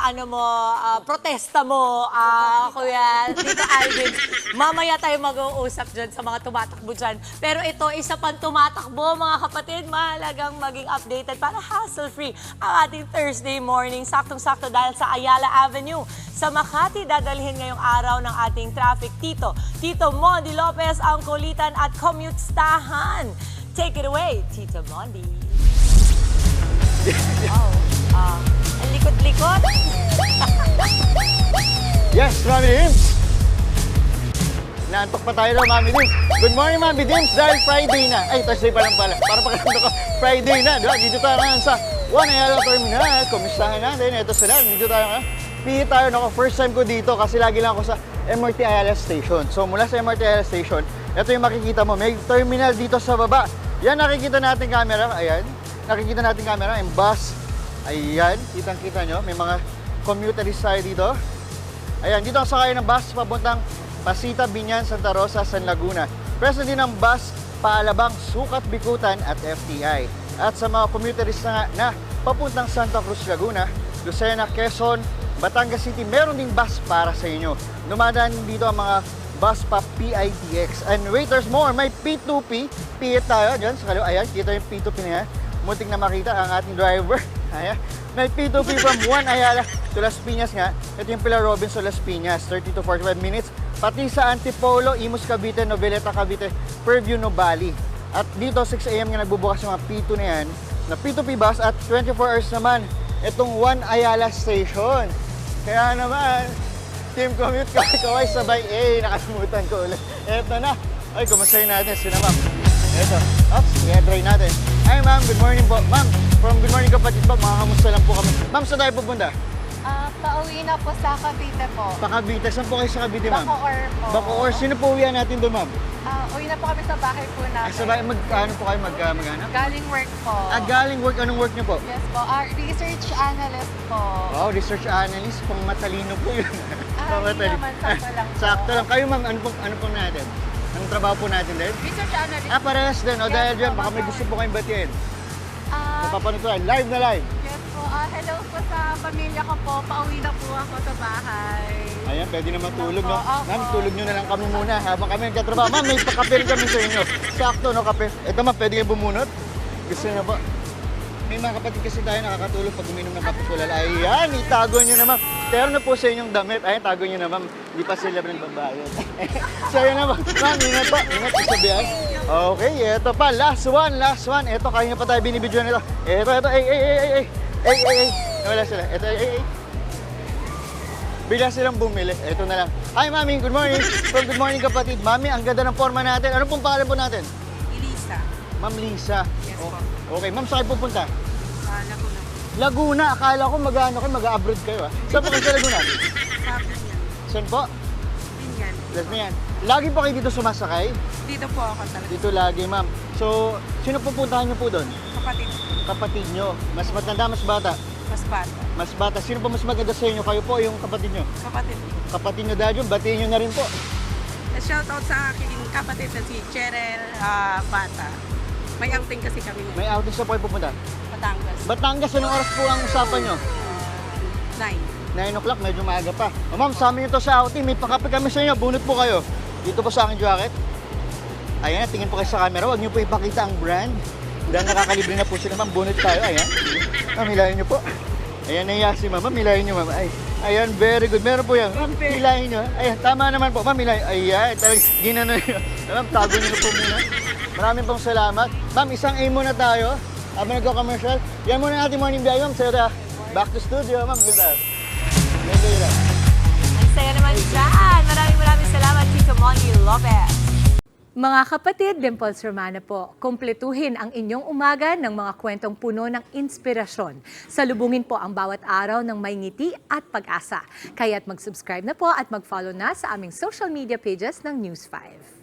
ano mo, protesta mo, Kuya Tito Alvin. Mamaya tayo mag-uusap dyan sa mga tumatakbo dyan. Pero ito, isa pang tumatakbo, mga kapatid, mahalagang maging updated para hassle-free ang ating Thursday morning. Saktong-sakto dahil sa Ayala Avenue. Sa Makati, dadalhin ngayong araw ng ating traffic Tito Mondi Lopez ang kulitan at commute-stahan. Take it away, Tito Mondi. Wow. Ang likot-likot. Yes, Mami Dims! Naantok pa tayo daw, Mami Dims. Good morning, Mami Dims, dahil Friday na. Ay, Thursday pa lang pala. Para pagkakanta ko, Friday na. Diba? Dito tayo ngayon sa One Ayala Terminal. Kumustahan natin. Ito sila. Dito tayo ngayon. Pili tayo ako. First time ko dito kasi lagi lang ako sa MRT Ayala Station. So, mula sa MRT Ayala Station, ito yung makikita mo. May terminal dito sa baba. Yan, nakikita natin camera. Ayan. Nakikita natin camera. Yung bus. Ayan. Kitang-kita nyo. May mga commuterist tayo dito. Ayan. Dito ang sakay ng bus papuntang Pasita, Binyan, Santa Rosa, San Laguna. Present din ang bus paalabang Sukat, Bikutan at FTI. At sa mga commuterist na papuntang Santa Cruz, Laguna, Lucena, Quezon, Batangas City, meron ding bus para sa inyo. Dumadaan dito ang mga bus pa PITX. And wait, there's more. May P2P. Piit tayo dyan sa kaliwa. Ayan, kita yung P2P na yan. Muntik na makita ang ating driver. Ayan. May P2P from One Ayala to Las Piñas nga. Ito yung Pilar Robinson, Las Piñas. 30 to 45 minutes. Pati sa Antipolo, Imus Cavite, Noveleta Cavite, Fairview, Nubali. At dito, 6 a.m. nga nagbubukas yung mga P2 na yan. Na P2P bus at 24 hours naman. Itong One Ayala Station. Kaya naman, team commute kaway sabay. Nakalimutan ko ulit. Eto na. Ay, kumustahin natin sila, ma'am. Eto. Ops, i-try natin. Ay, ma'am, good morning po. Ma'am, from Good Morning Kapatid po, makakamusta lang po kami. Ma'am, saan tayo pupunta? Pauwi na po sa Cavite po. Pa Cavite. Saan po kayo sa Cavite, ma'am? Bacoor po. Bacoor. Sino po uwihan natin doon, ma'am? Uwi na po kami sa bahay po namin. Sa bahay, ano po kayo maghanap? Galing work po. Galing work. Anong work niyo po? Yes po. Research analyst po. Wow, research analyst. Pang matalino po yun. Hindi naman, sakto lang po. Sakto lang. Kayo, ma'am, ano po natin? Anong trabaho po natin din? Research analyst. Parehas din. O Yes dahil po, dyan, baka may ma'am. gusto po kayong batiin. Napapanood ko live na live. Yes po. Hello po sa pamilya ko po. Pauwi na po ako sa bahay. Ayan, pwede na matulog, no? Opo, opo. Ma'am, tulog nyo na lang kami muna habang kami nagtatrabaho. Ma'am, may pakape rin kami sa inyo. Sakto, no, kape? Ito, ma'am, pwede kayo bumunot? Gusto nyo ba? May mga kapatid kasi tayo nakakatulog pag uminom ng kape tulad. Ayan, itago nyo na, ma'am. Pero na po sa inyong damit. Ayan, tago nyo na, ma'am. Hindi pa sila nagbabayad. So, ayan na, ma'am. Ma'am, ingat po. Ingat po sabihan. Okay, ito pa. Last one. Ito, kaya pa tayo binibidyo nito. Ito. Wala sila. Ito, Bigla silang bumili. Ito na lang. Hi, Mami. Good morning. From Good Morning Kapatid. Mami, ang ganda ng forma natin. Ano pong pangalan po natin? Elisa. Ma'am Lisa. Yes po. Okay, ma'am, saan kayo pupunta? Laguna. Laguna. Akala ko mag-abroad kayo, ah. Saan po kayo sa Laguna? Sabi niya. Saan po? Binyan. Las Piñas. Lagi po kayo dito sumasakay? Dito po ako talaga. Dito lagi, ma'am. So, sino pupuntahan niyo po doon? Kapatid. Kapatid niyo. Mas matanda, mas bata? Mas bata. Mas bata. Sino po mas maganda sa inyo? Kayo po, yung kapatid niyo? Kapatid. Kapatid niyo dahil yun, batiin niyo na rin po. Shoutout sa aking kapatid na si Cheryl Bata. May outing kasi kami May ngayon. outing sa po kayo pupunta? Batangas. Batangas, anong oras po ang usapan niyo? 9. 9 o'clock, medyo maaga pa. O ma'am, sa amin ito sa outing, may pakape kami sa inyo. Bunot po kayo. Dito po sa aking jacket. Ayan, tingin po kayo sa camera. Huwag niyo po ipakita ang brand. Dahil nakakalibre na po sila, ma'am. Bunot tayo. Ayan. Ma'am, hilahin niyo po. Ayan, nahiya si ma'am. Ma'am, hilahin niyo, ma'am. Ay, ayan, very good. Meron po yan. Ma'am, hilahin niyo. Ayan, tama naman po. Ma'am, hilahin. Ayan, talagang ginano niyo. Ma'am, tago niyo na po muna. Maraming pong salamat. Ma'am, isang aim muna tayo. Habang nagko-commercial. Yan muna natin morning biyahe, ma'am. Sa'yo tayo. Back to studio, ma'am. Good tayo. Ang saya naman dyan. Maraming salamat, Tito Mondi Lopez. Mga kapatid, Dimples Romana po, kumpletuhin ang inyong umaga ng mga kwentong puno ng inspirasyon. Salubungin po ang bawat araw ng may ngiti at pag-asa. Kaya't mag-subscribe na po at mag-follow na sa aming social media pages ng News 5.